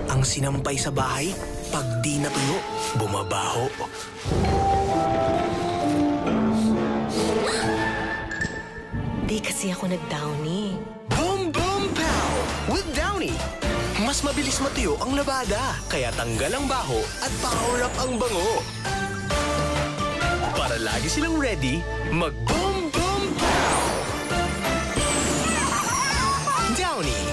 Ang sinampay sa bahay, pag di natuyo, bumabaho. Di kasi ako nag-Downy. Boom Boom Pow! With Downy! Mas mabilis matuyo ang labada, kaya tanggal ang baho at power up ang bango. Para lagi silang ready, mag-Boom Boom Pow! Downy!